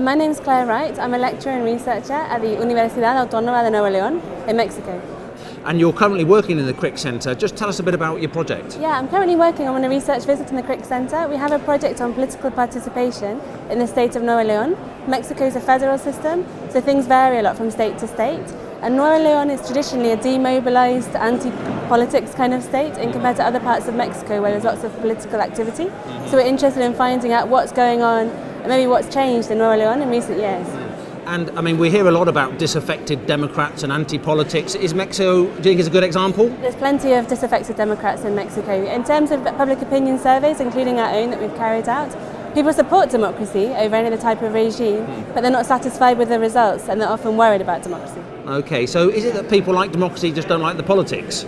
My name is Wright. I'm a lecturer and researcher at the Universidad Autónoma de Nuevo León in Mexico. And you're currently working in the Crick Centre. Just tell us a bit about your project. Yeah, I'm currently working on a research visit in the Crick Centre. We have a project on political participation in the state of Nuevo León. Mexico is a federal system, so things vary a lot from state to state. And Nuevo León is traditionally a demobilised, anti-politics kind of state in compared to other parts of Mexico where there's lots of political activity. So we're interested in finding out what's going on and maybe what's changed in Nuevo León in recent years. And I mean, we hear a lot about disaffected Democrats and anti-politics. Is Mexico, do you think, is a good example? There's plenty of disaffected Democrats in Mexico. In terms of public opinion surveys, including our own that we've carried out, people support democracy over any other type of regime, but they're not satisfied with the results and they're often worried about democracy. Okay, so is it that people like democracy just don't like the politics?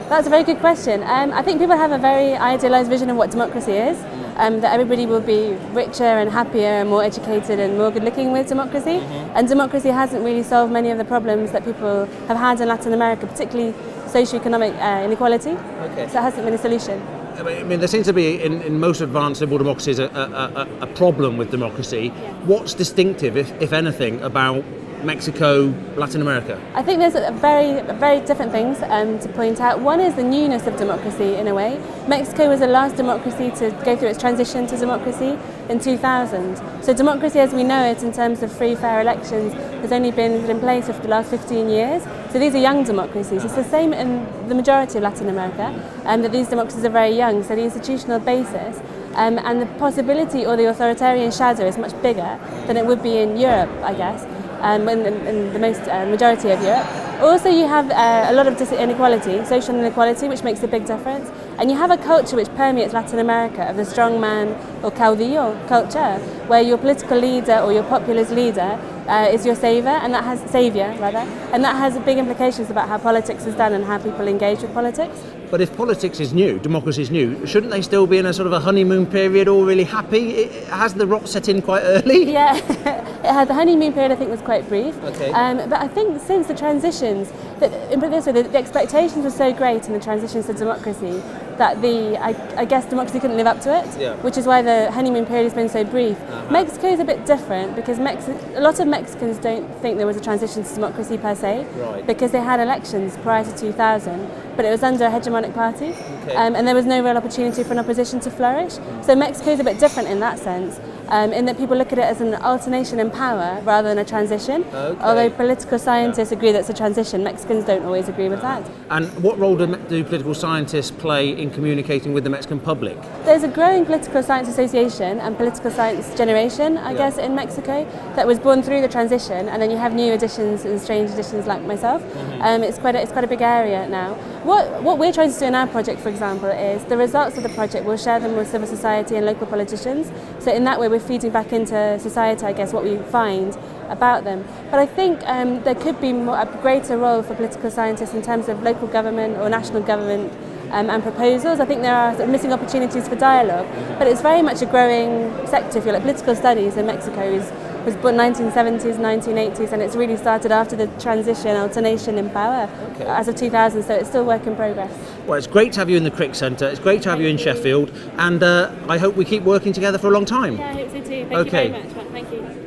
That's a very good question. I think people have a very idealised vision of what democracy is, that everybody will be richer and happier and more educated and more good looking with democracy. And democracy hasn't really solved many of the problems that people have had in Latin America, particularly socioeconomic inequality. Okay. So it hasn't been a solution. I mean, there seems to be, in most advanced liberal democracies, a problem with democracy. Yeah. What's distinctive, if anything, about Mexico, Latin America? I think there's very different things to point out. One is the newness of democracy in a way. Mexico was the last democracy to go through its transition to democracy in 2000. So democracy as we know it in terms of free, fair elections has only been in place for the last 15 years. So these are young democracies. It's the same in the majority of Latin America, that these democracies are very young. So the institutional basis and the possibility or the authoritarian shadow is much bigger than it would be in Europe, I guess. In the most majority of Europe. Also you have a lot of inequality, social inequality, which makes a big difference. And you have a culture which permeates Latin America of the strongman or caudillo culture, where your political leader or your populist leader is your savior, and that has big implications about how politics is done and how people engage with politics. But if politics is new, democracy is new, shouldn't they still be in a sort of a honeymoon period, all really happy? Has the rot set in quite early? Yeah, the honeymoon period I think was quite brief. Okay. But I think since the transitions, the expectations were so great in the transitions to democracy that I guess democracy couldn't live up to it, yeah. Which is why the honeymoon period has been so brief. Mexico is a bit different because a lot of Mexicans don't think there was a transition to democracy per se, right. Because they had elections prior to 2000, but it was under a hegemonic party, and there was no real opportunity for an opposition to flourish. So Mexico is a bit different in that sense, in that people look at it as an alternation in power rather than a transition. Although political scientists agree that it's a transition, Mexicans don't always agree with that. And what role do political scientists play in communicating with the Mexican public? There's a growing political science association and political science generation, I guess, in Mexico that was born through the transition, and then you have new additions and strange additions like myself. It's quite a big area now. What we're trying to do in our project, for example, is the results of the project, we'll share them with civil society and local politicians. So in that way we're feeding back into society, I guess, what we find about them. But I think there could be a greater role for political scientists in terms of local government or national government and proposals. I think there are missing opportunities for dialogue, but it's very much a growing sector, if you like. Political studies in Mexico was born 1970s, 1980s, and it's really started after the transition, alternation in power as of 2000, so it's still work in progress. Well, it's great to have you in the Crick Centre, it's great to have you in Sheffield, and I hope we keep working together for a long time. Yeah, I hope so too. Thank you very much. Thank you.